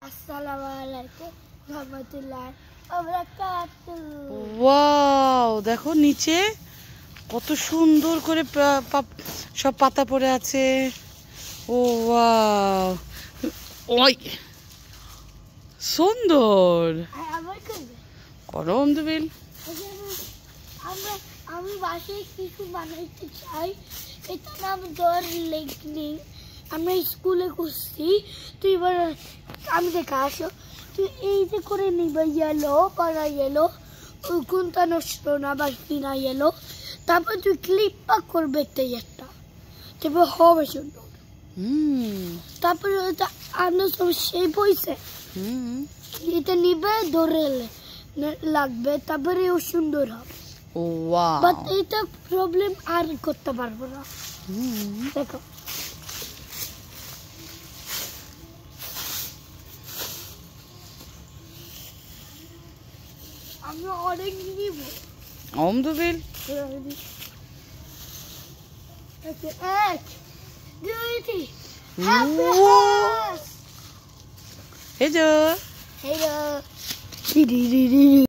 আসসালামু আলাইকুম রহমতুল্লাহি ওয়া বারাকাতুহু। ওয়াও, দেখো নিচে কত সুন্দর করে সব পাতা পড়ে আছে। ও ওয়াও, ওই সুন্দর। করো অমদুবিল। আমি বাসায় কিছু বানাইতে চাই, এটা নাম দর লেখনি। আমরা স্কুলে করছি। তুই এবার আমি দেখা আসো, তুই এই যে করে নিবে ইয়েলো পাড়া ইয়েলো, কোনটা নষ্ট না বা কিনা ইয়েলো, তারপর তুই ক্লিপ পাক করবে একটা, তারপর হবে সুন্দর। তারপরে ওটা আনো সব শেপ হয়েছে, এটা নিবে ধরে লাগবে, তারপরে ও সুন্দর হবে। বাট এটা প্রবলেম আর করতে পারবো না। দেখো আমি অনেক নিব অমদুবিল। এক দুই এই যে তিন